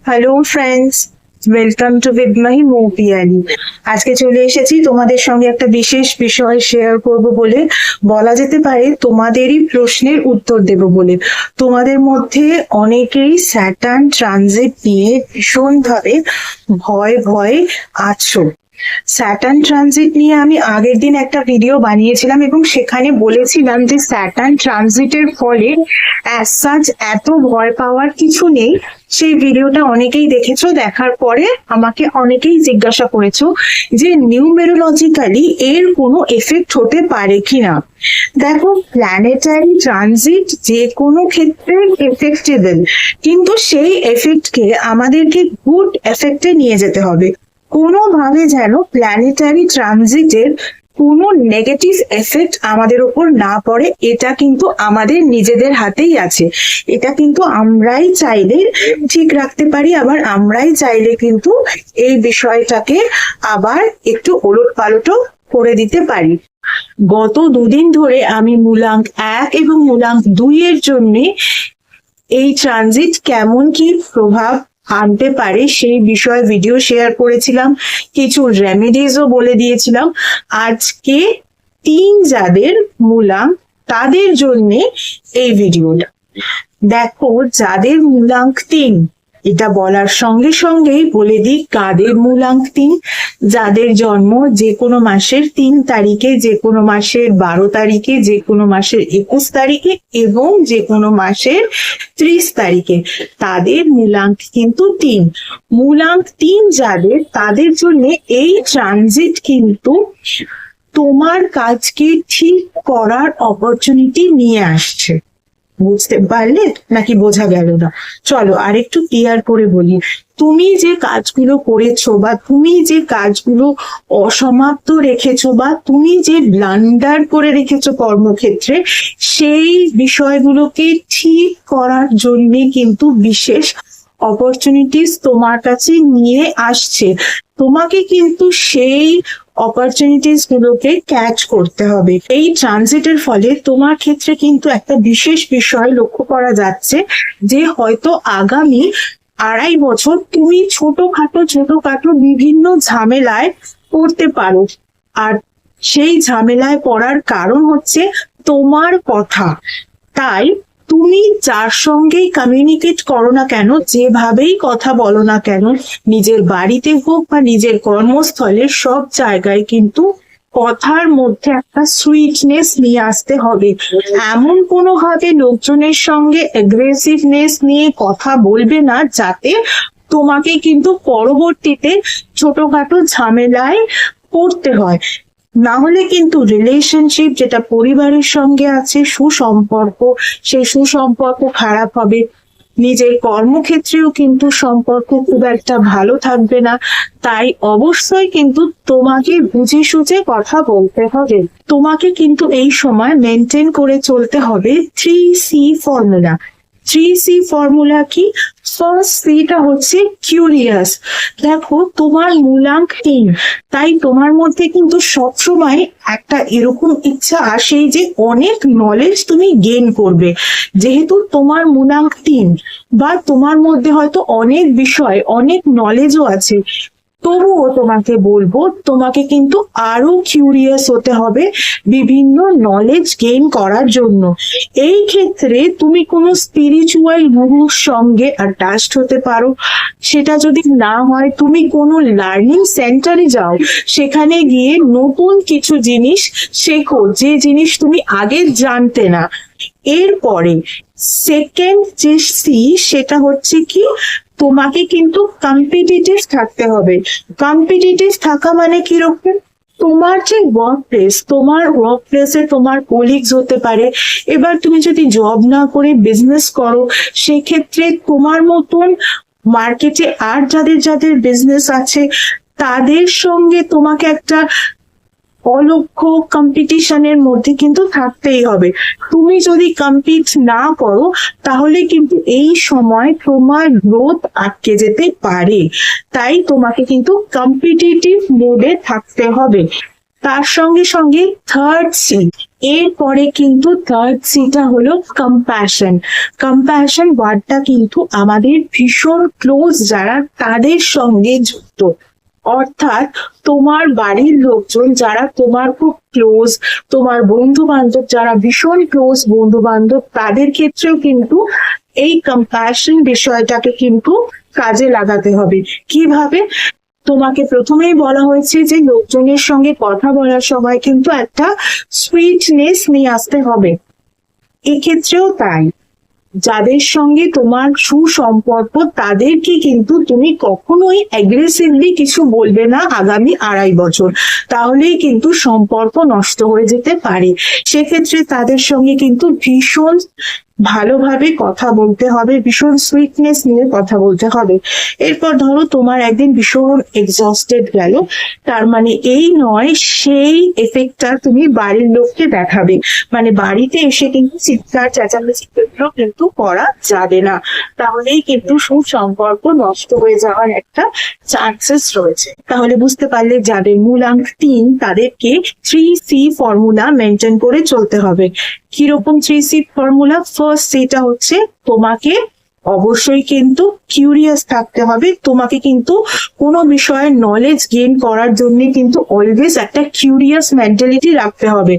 Hello friends, welcome to with my মোপিয়ালি। আজকে চলে এসেছি তোমাদের সঙ্গে একটা বিশেষ বিষয় শেয়ার করব বলে, বলা যেতে পারে তোমাদেরই প্রশ্নের উত্তর দেব বলে। তোমাদের মধ্যে অনেকেই স্যাটার্ন ট্রানজিট নিয়ে ভীষণভাবে ভয়ে আছো। স্যাটার্ন ট্রানজিট নিয়ে আমি আগের দিন একটা ভিডিও বানিয়েছিলাম এবং সেখানে বলেছিলাম যে স্যাটার্ন ট্রানজিটের ফলে অ্যাজ সাচ এত ভয় পাওয়ার কিছু নেই। সেই ভিডিওটা অনেকেই দেখেছো, দেখার পরে আমাকে অনেকেই জিজ্ঞাসা করেছো যে নিউমেরোলজিক্যালি এর কোনো এফেক্ট হতে পারে কিনা। দেখো, প্ল্যানেটারি ট্রানজিট যে কোনো ক্ষেত্রে এফেক্টেবল, কিন্তু সেই এফেক্টকে আমাদেরকে গুড এফেক্টে নিয়ে যেতে হবে। কোনোভাবে যেন প্ল্যানেটারি ট্রানজিটের কোনো নেগেটিভ এফেক্ট আমাদের উপর না পড়ে, এটা কিন্তু আমাদের নিজেদের হাতেই আছে। এটা কিন্তু আমরাই চাইলে ঠিক রাখতে পারি, আবার আমরাই চাইলে কিন্তু এই বিষয়টাকে আবার একটু ওলট পালটও করে দিতে পারি। গত দুদিন ধরে আমি মূলাঙ্ক 1 এবং মূলাঙ্ক 2 এর জন্য এই ট্রানজিট কেমন কি প্রভাব আনতে পারে সেই বিষয়ে ভিডিও শেয়ার করেছিলাম, কিছু রেমেডিজও বলে দিয়েছিলাম। আজকে 3 যাদের মূলাঙ্ক তাদের জন্য এই ভিডিওটা। দেখো, যাদের মূলাঙ্ক 3, এটা বলার সঙ্গে সঙ্গেই বলে দিই কাদের মূলাঙ্ক 3। যাদের জন্ম যে কোনো মাসের 3 তারিখে, যে কোনো মাসের 12 তারিখে, যে কোনো মাসের 21 তারিখে এবং যে কোনো মাসের 30 তারিখে, তাদের মূলাঙ্ক কিন্তু 3। মূলাঙ্ক 3 যাদের, তাদের জন্য এই ট্রানজিট কিন্তু তোমার কাজকে ঠিক করার অপরচুনিটি নিয়ে আসছে। বুঝতে পারলে নাকি বোঝা গেল না? চলো আরেকটু ক্লিয়ার করে বলি। তুমি যে কাজগুলো করেছো বা তুমি যে কাজগুলো অসমাপ্ত রেখেছো বা তুমি যে ব্লান্ডার করে রেখেছো কর্মক্ষেত্রে, সেই বিষয়গুলোকে ঠিক করার জন্য কিন্তু বিশেষ অপরচুনিটিস তোমার কাছে নিয়ে আসছে। তোমাকে কিন্তু সেই অপরচুনিটিস গুলোকে ক্যাচ করতে হবে। এই ট্রানজিটের ফলে তোমার ক্ষেত্রে কিন্তু একটা বিশেষ বিষয় লক্ষ্য করা যাচ্ছে যে হয়তো আগামী 2.5 বছর তুমি ছোটখাটো বিভিন্ন ঝামেলায় পড়তে পারো। আর সেই ঝামেলায় পড়ার কারণ হচ্ছে তোমার কথা। তাই তুমি যার সঙ্গেই কমিউনিকেট করো না কেন, যেভাবেই কথা বলো না কেন, নিজের বাড়িতে হোক বা নিজের কর্মস্থলে, সব জায়গায় কিন্তু কথার মধ্যে একটা সুইটনেস নিয়ে আসতে হবে। এমন কোনো ভাবে লোকজনের সঙ্গে অ্যাগ্রেসিভনেস নিয়ে কথা বলবে না যাতে তোমাকে কিন্তু পরবর্তীতে ছোটখাটো ঝামেলায় পড়তে হয়। না হলে কিন্তু রিলেশনশিপ, যেটা পরিবারের সঙ্গে আছে সুসম্পর্ক, সেই সুসম্পর্ক খারাপ হবে। নিজের কর্মক্ষেত্রেও কিন্তু সম্পর্ক খুব একটা ভালো থাকবে না। তাই অবশ্যই কিন্তু তোমাকে বুঝে সুঝে কথা বলতে হবে। তোমাকে কিন্তু এই সময় মেনটেন করে চলতে হবে 3C ফর্মুলা। 3C ফর্মুলা কি? ফার্স্ট সিটা হচ্ছে কিউরিয়াস। দেখো, তোমার মূলাঙ্ক 3, তাই তোমার মধ্যে কিন্তু সবসময় একটা এরকম ইচ্ছা আসে যে অনেক নলেজ তুমি গেইন করবে। যেহেতু তোমার মূলাঙ্ক 3 বা তোমার মধ্যে হয়তো অনেক বিষয়, অনেক নলেজও আছে, তবুও তোমাকে বলবো তোমাকে কিন্তু আরো কিউরিয়াস হতে হবে বিভিন্ন নলেজ গেইন করার জন্য। এই ক্ষেত্রে তুমি কোনো স্পিরিচুয়াল গুরুর সঙ্গে অ্যাটাচড হতে পারো। সেটা যদি না হয়, তুমি কোনো লার্নিং সেন্টারে যাও, সেখানে গিয়ে নতুন কিছু জিনিস শেখো, যে জিনিস তুমি আগে জানতে না। এরপরে সেকেন্ড যে সি, সেটা হচ্ছে কি, তোমাকে কিন্তু কম্পিটিটিভ থাকতে হবে। কম্পিটিটিভ থাকা মানে কিরকম? তোমার যে ওয়ার্ক প্লেস, তোমার ওয়ার্ক প্লেসে তোমার কলিগস হতে পারে। এবার তুমি যদি জব না করে বিজনেস করো, সেক্ষেত্রে তোমার মতন মার্কেটে আর যাদের বিজনেস আছে, তাদের সঙ্গে তোমাকে একটা অলক্ষ্য কম্পিটিশনের মধ্যে কিন্তু থাকতেই হবে। তুমি যদি কম্পিট না করো, তাহলে কিন্তু এই সময় তোমার গ্রোথ আটকে যেতে পারে। তাই তোমাকে কিন্তু কম্পিটিটিভ মোডে থাকতে হবে। তার সঙ্গে সঙ্গে থার্ড সি, এরপরে কিন্তু থার্ড সিটা হলো কম্প্যাশন। কম্প্যাশন ওয়ার্ডটা কিন্তু আমাদের ভীষণ ক্লোজ যারা তাদের সঙ্গে যুক্ত, অর্থাৎ তোমার বাড়ির লোকজন যারা তোমার খুব ক্লোজ, তোমার বন্ধু বান্ধব যারা ভীষণ ক্লোজ বন্ধু বান্ধব, তাদের ক্ষেত্রেও কিন্তু এই কম্প্যাশন বিষয়টাকে কিন্তু কাজে লাগাতে হবে। কিভাবে? তোমাকে প্রথমেই বলা হয়েছে যে লোকজনের সঙ্গে কথা বলার সময় কিন্তু একটা সুইটনেস নিয়ে আসতে হবে, এক্ষেত্রেও তাই। যাদের সঙ্গে তোমার সুসম্পর্ক তাদেরকে কিন্তু তুমি কখনোই অ্যাগ্রেসিভলি কিছু বলবে না আগামী 2.5 বছর, তাহলেই কিন্তু সম্পর্ক নষ্ট হয়ে যেতে পারে। সেক্ষেত্রে তাদের সঙ্গে কিন্তু ভীষণ ভালোভাবে কথা বলতে হবে, ভীষণ সুইটনেস নিয়ে কথা বলতে হবে। এরপর ধরো তোমার একদিন ভীষণ এক্সস্টেড গেল, তার মানে এই নয় সেই এফেক্টটা তুমি বাড়ির লোককে দেখাবে, মানে বাড়িতে এসে কিন্তু চিৎকার চেঁচামেচি কিন্তু করা যাবে না, তাহলেই কিন্তু সুসম্পর্ক নষ্ট হয়ে যাওয়ার একটা চান্সেস রয়েছে। তাহলে বুঝতে পারলে যাদের মূলাঙ্ক 3 তাদেরকে 3C ফর্মুলা মেনটেন করে চলতে হবে। কিরকম 3C ফর্মুলা? ফার্স্ট সেটা হচ্ছে তোমাকে অবশ্যই কিন্তু কিউরিয়াস থাকতে হবে, তোমাকে কিন্তু কোনো বিষয়ের নলেজ গেইন করার জন্য কিন্তু অলওয়েজ একটা কিউরিয়াস মেন্টালিটি রাখতে হবে।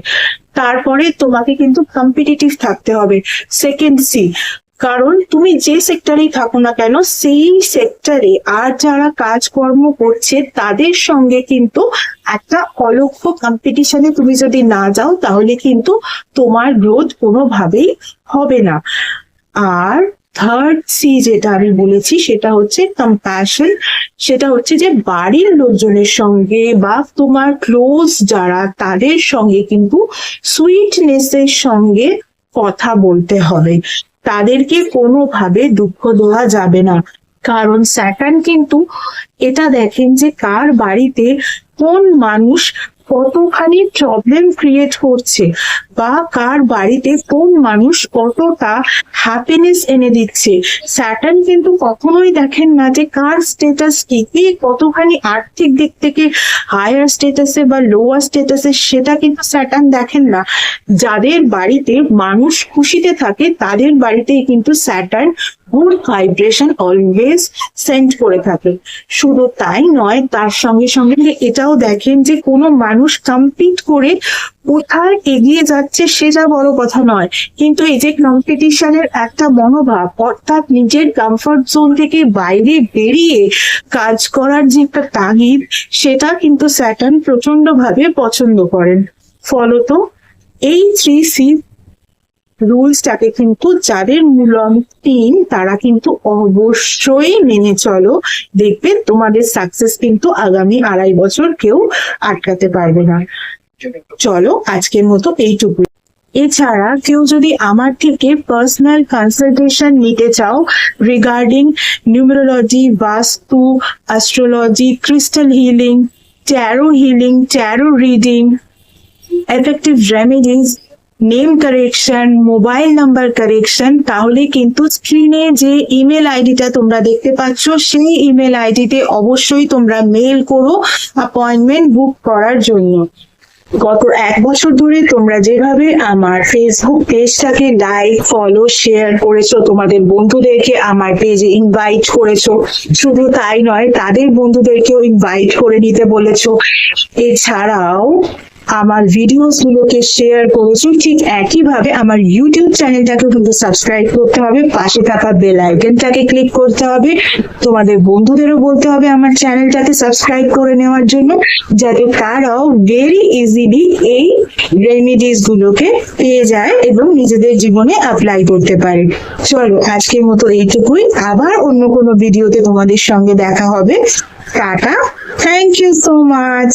তারপরে তোমাকে কিন্তু কম্পিটিটিভ থাকতে হবে, সেকেন্ড সি। কারণ তুমি যে সেক্টরেই থাকো না কেন সেই সেক্টরে আর যারা কাজকর্ম করছে তাদের সঙ্গে কিন্তু একটা অলক্ষ কম্পিটিশনে তুমি যদি না যাও তাহলে কিন্তু তোমার গ্রোথ কোনোভাবেই হবে না। আর থার্ড সি যেটা আমি বলেছি সেটা হচ্ছে কম্প্যাশন, সেটা হচ্ছে যে বাড়ির লোকজনের সঙ্গে বা তোমার ক্লোজ যারা তাদের সঙ্গে কিন্তু সুইটনেসের সঙ্গে কথা বলতে হবে, তাদেরকে কোনোভাবে দুঃখ দেওয়া যাবে না। কারণ স্যাটার্ন কিন্তু এটা দেখেন যে কার বাড়িতে কোন মানুষ কতখানি প্রবলেম ক্রিয়েট করছে বা কার বাড়িতে কোন মানুষ কতটা হ্যাপিনেস এনে দিচ্ছে। স্যাটার্ন কিন্তু কখনোই দেখেন না যে কার স্টেটাস কি, কে কতখানি আর্থিক দিক থেকে হায়ার স্টেটাসে বা লোয়ার স্টেটাসে, সেটা কিন্তু স্যাটার্ন দেখেন না। যাদের বাড়িতে মানুষ খুশিতে থাকে তাদের বাড়িতেই কিন্তু Saturn good vibration always send করে থাকে। শুধু তাই নয়, তার সঙ্গে সঙ্গে এটাও দেখেন যে কোনো মানুষ কম্পিট করে কোথায় এগিয়ে যাচ্ছে সেটা বড় কথা নয়, কিন্তু এই যে কম্পিটিশনের একটা মনোভাব, অর্থাৎ নিজের কমফর্ট জোন থেকে বাইরে বেরিয়ে কাজ করার যে একটা তাগিদ, সেটা কিন্তু স্যাটার্ন প্রচন্ড ভাবে পছন্দ করেন। ফলত এই 3C রুলসটাকে কিন্তু যাদের মূলাঙ্ক 3 তারা কিন্তু অবশ্যই মেনে চলো, দেখবে তোমাদের সাকসেস কিন্তু আগামী 2.5 বছর কেউ আটকাতে পারবে না। চলো আজকের মতো এইটুকু। এছাড়া কেউ যদি আমার থেকে পার্সোনাল কনসালটেশন নিতে চাও রিগার্ডিং নিউমেরোলজি, বাস্তু, astrology, crystal healing, taro reading, effective remedies, name correction, mobile number correction, তাহলে কিন্তু স্ক্রিনে যে ইমেল আইডিটা তোমরা দেখতে পাচ্ছ সেই ইমেল আইডিতে অবশ্যই তোমরা মেল করো অ্যাপয়েন্টমেন্ট বুক করার জন্য। গত 1 বছর ধরে তোমরা যেভাবে আমার ফেসবুক পেজটাকে লাইক, ফলো, শেয়ার করেছো, তোমাদের বন্ধুদেরকে আমার পেজে ইনভাইট করেছো, শুধু তাই নয় তাদের বন্ধুদেরকেও ইনভাইট করে নিতে বলেছো, এছাড়াও আমার ভিডিওস গুলোকে শেয়ার করেছো, ঠিক একইভাবে আমার ইউটিউব চ্যানেলটাকে কিন্তু সাবস্ক্রাইব করতে হবে, পাশে থাকা বেল আইকনটাকে ক্লিক করতে হবে, তোমাদের বন্ধুদেরও বলতে হবে আমার চ্যানেলটাকে সাবস্ক্রাইব করে নেওয়ার জন্য, যাতে তারাও ভেরি ইজিলি এই রেমিডিস গুলোকে পেয়ে যায় এবং নিজেদের জীবনে অ্যাপ্লাই করতে পারে। চলো আজকের মতো এইটুকুই, আবার অন্য কোনো ভিডিওতে তোমাদের সঙ্গে দেখা হবে। Tata, thank you so much.